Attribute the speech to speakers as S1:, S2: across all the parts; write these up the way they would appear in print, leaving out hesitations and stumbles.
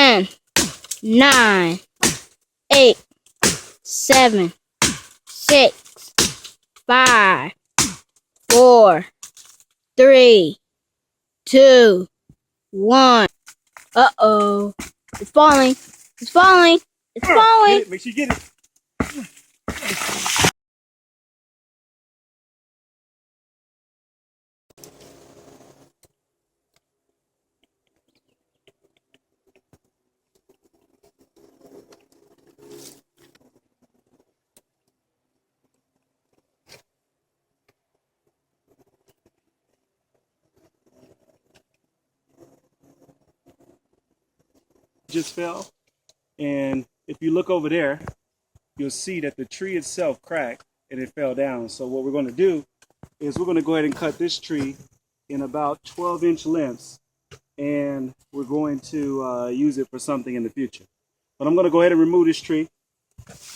S1: 10, 9, 8, 7, 6, 5, 4, 3, 2, 1. Uh-oh. It's falling. It's falling. It's falling.
S2: Make sure you get it. Just fell, and if you look over there, you'll see that the tree itself cracked and it fell down. So what we're going to do is we're going to go ahead and cut this tree in about 12-inch lengths, and we're going to use it for something in the future. But I'm going to go ahead and remove this tree,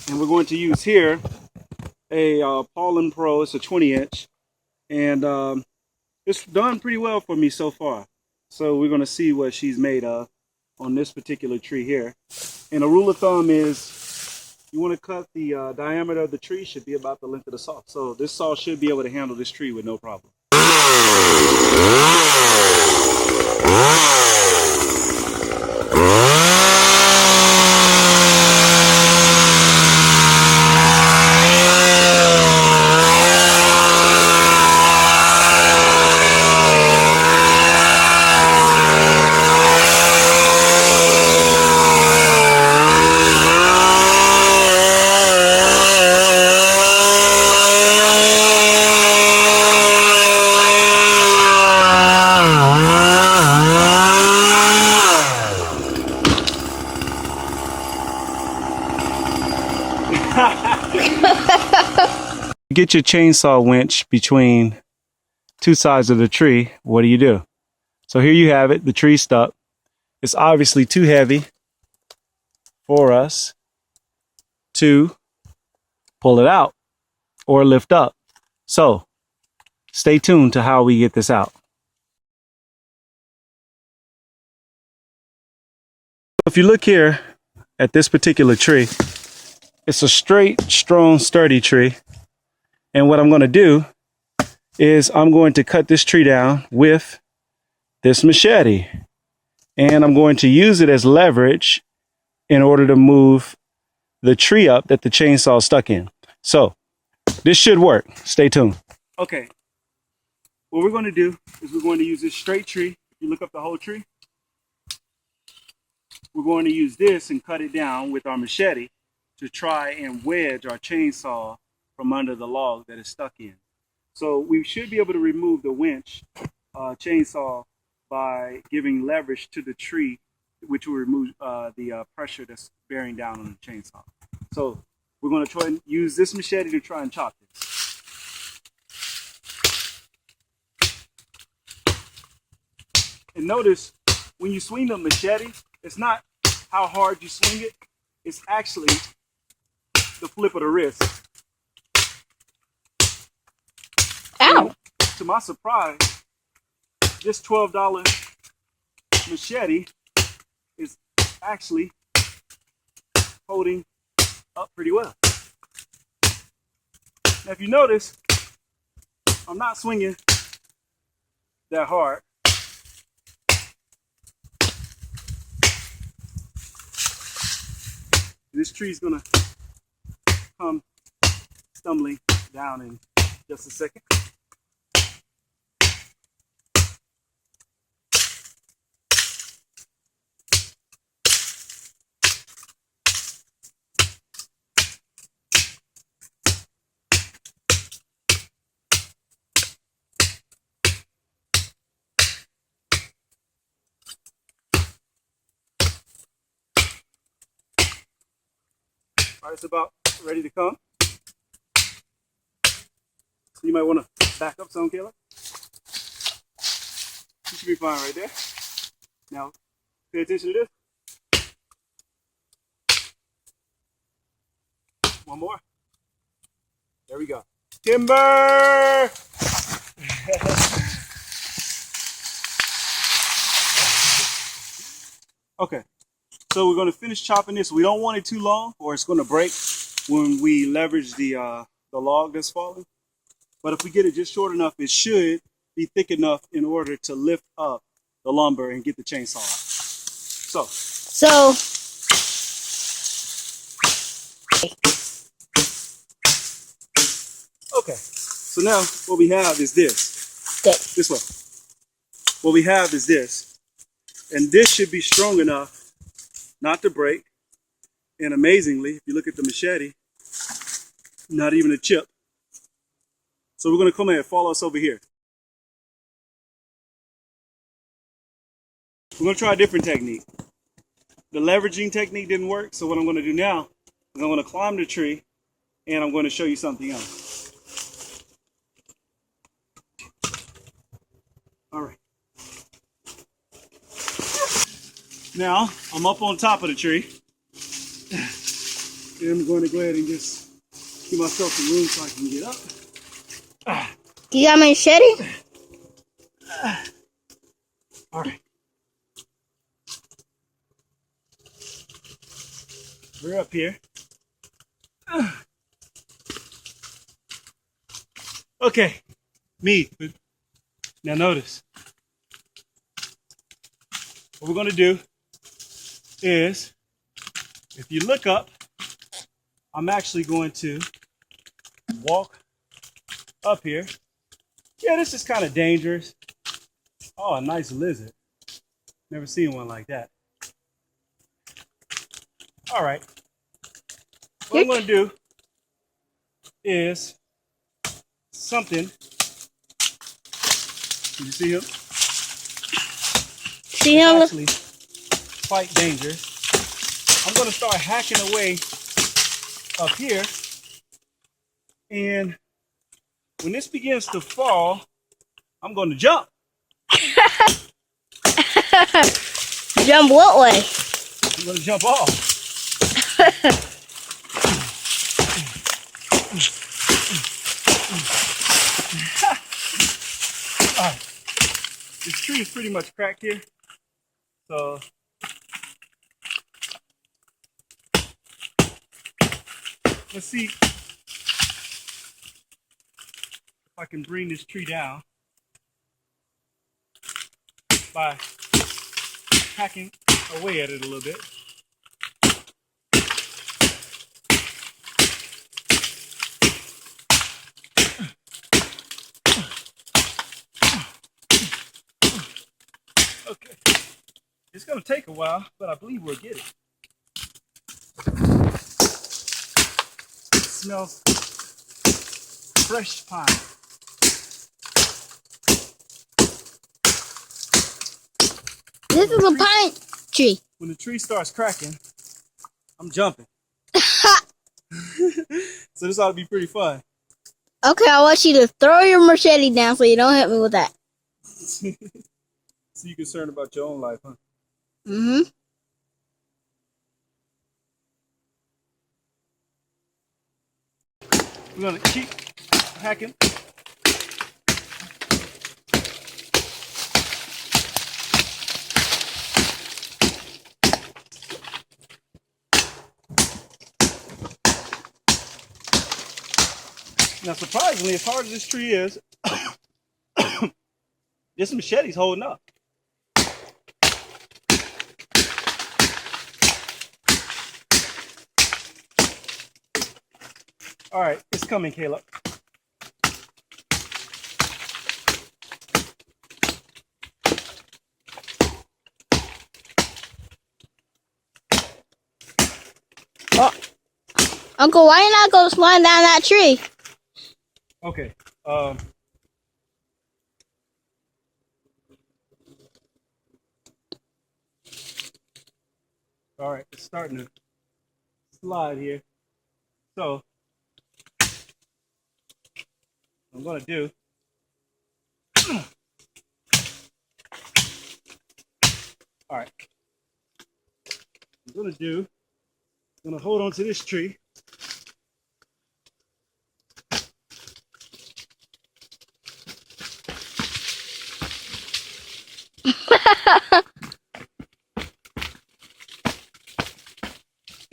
S2: and we're going to use here a Paulin Pro. It's a 20-inch, and it's done pretty well for me so far. So we're going to see what she's made of on this particular tree here. And a rule of thumb is you want to cut the diameter of the tree should be about the length of the saw. So this saw should be able to handle this tree with no problem. Get your chainsaw winch between two sides of the tree. What do? So here you have it. The tree's stuck. It's obviously too heavy for us to pull it out or lift up. So stay tuned to how we get this out. If you look here at this particular tree, it's a straight, strong, sturdy tree. And what I'm going to do is I'm going to cut this tree down with this machete. And I'm going to use it as leverage in order to move the tree up that the chainsaw is stuck in. So this should work. Stay tuned. Okay. What we're going to do is we're going to use this straight tree. If you look up the whole tree, we're going to use this and cut it down with our machete to try and wedge our chainsaw from under the log that is stuck in. So we should be able to remove the winch chainsaw by giving leverage to the tree, which will remove the pressure that's bearing down on the chainsaw. So we're going to try and use this machete to try and chop this. And notice when you swing the machete, it's not how hard you swing it, it's actually the flip of the wrist.
S1: Ow!
S2: To my surprise, this $12 machete is actually holding up pretty well. Now, if you notice, I'm not swinging that hard. This tree's gonna come stumbling down in just a second. All right, it's about ready to come. So you might want to back up some, Kayla. You should be fine right there. Now, pay attention to this. One more. There we go. Timber! Okay. So we're going to finish chopping this. We don't want it too long or it's going to break when we leverage the log that's falling. But if we get it just short enough, it should be thick enough in order to lift up the lumber and get the chainsaw out. So okay. So now what we have is this.
S1: Okay.
S2: This way. What we have is this. And this should be strong enough not to break. And amazingly, if you look at the machete, not even a chip. So we're going to come ahead and follow us over here. We're going to try a different technique. The leveraging technique didn't work, so what I'm going to do now is I'm going to climb the tree and I'm going to show you something else. All right. Now, I'm up on top of the tree. And I'm going to go ahead and just give myself some room so I can get up.
S1: You got my machete?
S2: All right. We're up here. Okay. Me. Now notice. What we're going to do is, if you look up, I'm actually going to walk up here. Yeah, this is kind of dangerous. Oh, a nice lizard. Never seen one like that. All right. What I'm going to do is something. Can you see him?
S1: See him?
S2: It's actually quite dangerous. I'm going to start hacking away up here. And when this begins to fall, I'm going to jump.
S1: Jump what way?
S2: I'm going to jump off. All right. This tree is pretty much cracked here. So let's see if I can bring this tree down by hacking away at it a little bit. Okay, it's going to take a while, but I believe we'll get it. It smells fresh pine.
S1: This is a pine tree.
S2: When the tree starts cracking, I'm jumping. So this ought to be pretty fun.
S1: Okay, I want you to throw your machete down so you don't hit me with that.
S2: So you're concerned about your own life, huh?
S1: Mm-hmm.
S2: We're going to keep hacking. Now, surprisingly, as hard as this tree is, this machete's holding up. All right, it's coming, Caleb.
S1: Oh. Uncle, why you not go slide down that tree?
S2: Okay. All right, it's starting to slide here. So what I'm going to do, all right, I'm going to hold on to this tree.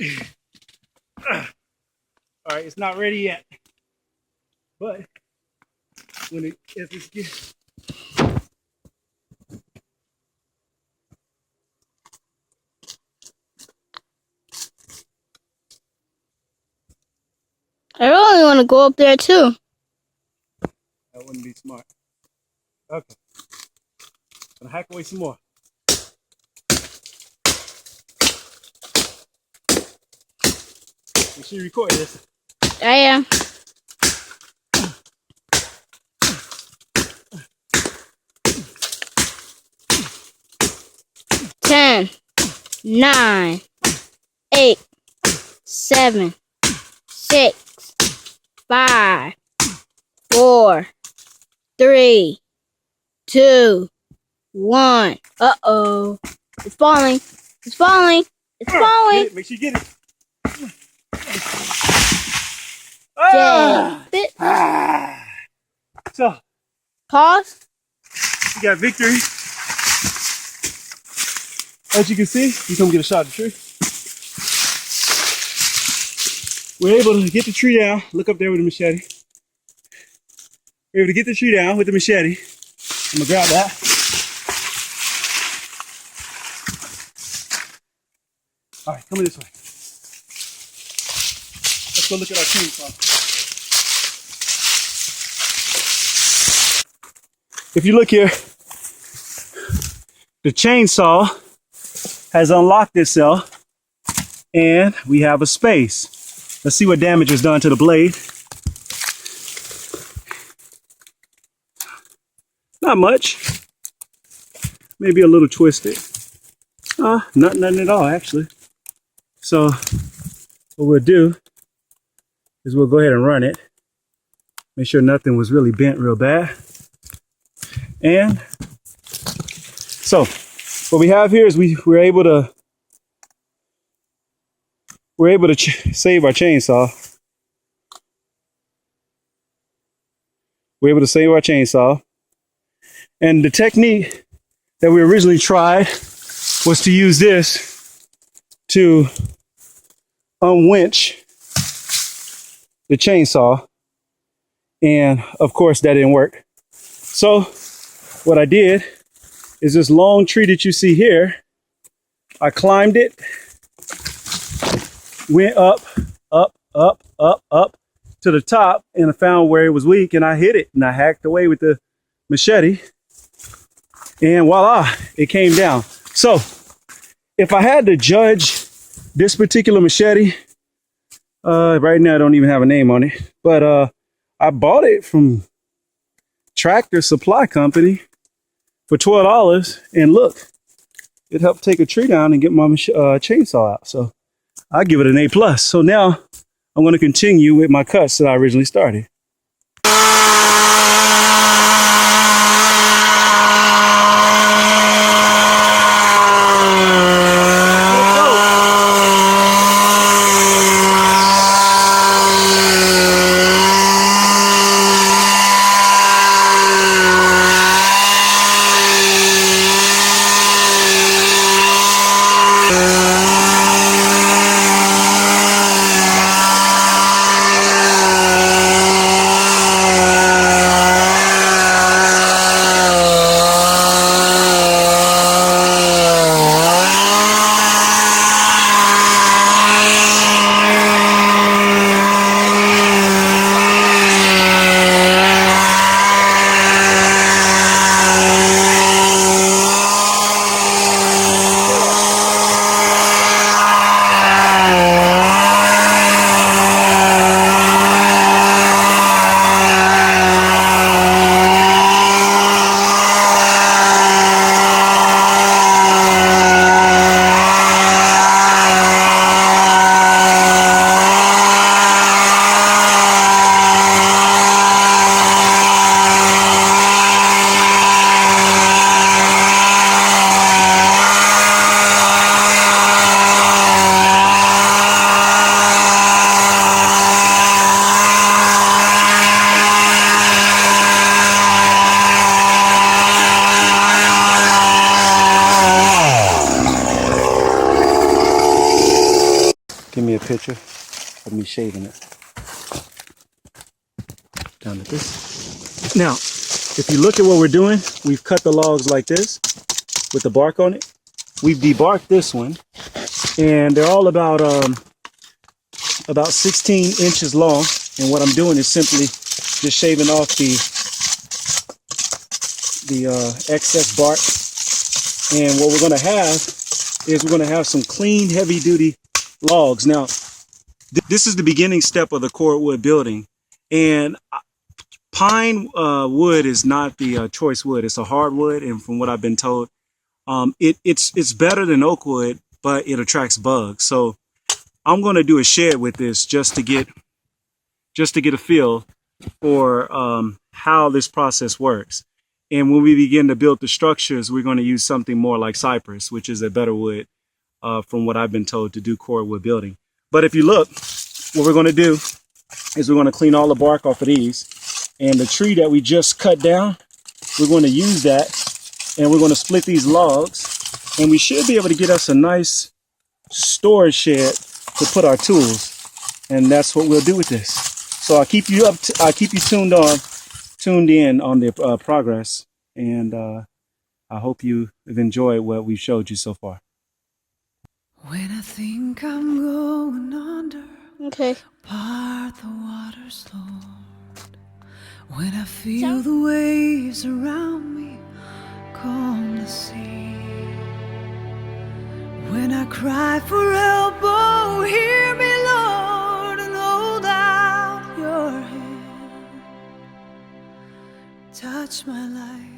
S2: All right, it's not ready yet, but when as it gets,
S1: I really want to go up there too.
S2: that wouldn't be smart. Okay, gonna hack away some more. Make sure you record this.
S1: I am. 10, 9, 8, 7, 6, 5, 4, 3, 2, 1. Uh-oh. It's falling. It's falling. It's falling.
S2: Get it. Make sure you get it.
S1: Dang.
S2: So,
S1: Pause.
S2: you got victory. As you can see, you come get a shot of the tree. We're able to get the tree down. Look up there with the machete. We're able to get the tree down with the machete. I'm gonna grab that. All right, come this way. Let's go look at our chainsaw. If you look here, the chainsaw has unlocked itself and we have a space. Let's see what damage is done to the blade. Not much. Maybe a little twisted. Nothing at all, actually. So what we'll do is we'll go ahead and run it. Make sure nothing was really bent real bad. And so what we have here is we're able to save our chainsaw. We're able to save our chainsaw. And the technique that we originally tried was to use this to unwinch the chainsaw. And of course that didn't work. So what I did is this long tree that you see here, I climbed it, went up to the top, and I found where it was weak, and I hit it, and I hacked away with the machete, and voila, it came down. So if I had to judge this particular machete, right now I don't even have a name on it, but I bought it from Tractor Supply Company for $12, and look, it helped take a tree down and get my chainsaw out. So I give it an A+. So now I'm going to continue with my cuts that I originally started. give me a picture of me shaving it. Down like this. Now, if you look at what we're doing, we've cut the logs like this with the bark on it. We've debarked this one, and they're all about 16 inches long. And what I'm doing is simply just shaving off the excess bark. And what we're going to have is we're going to have some clean, heavy-duty logs. Now, this is the beginning step of the cordwood building, and pine wood is not the choice wood. It's a hardwood, and from what I've been told, it's better than oak wood, but it attracts bugs. So I'm going to do a shed with this just to get a feel for how this process works. And when we begin to build the structures, we're going to use something more like cypress, which is a better wood from what I've been told to do cordwood building. But if you look, what we're going to do is we're going to clean all the bark off of these. And the tree that we just cut down, we're going to use that, and we're going to split these logs. And we should be able to get us a nice storage shed to put our tools. And that's what we'll do with this. So I'll keep you tuned in on the progress, and I hope you have enjoyed what we've showed you so far.
S3: When I think I'm going under,
S1: Okay.
S3: part the waters, Lord. When I feel the waves around me calm the sea. When I cry for help, oh, hear me, Lord, and hold out your hand. Touch my life.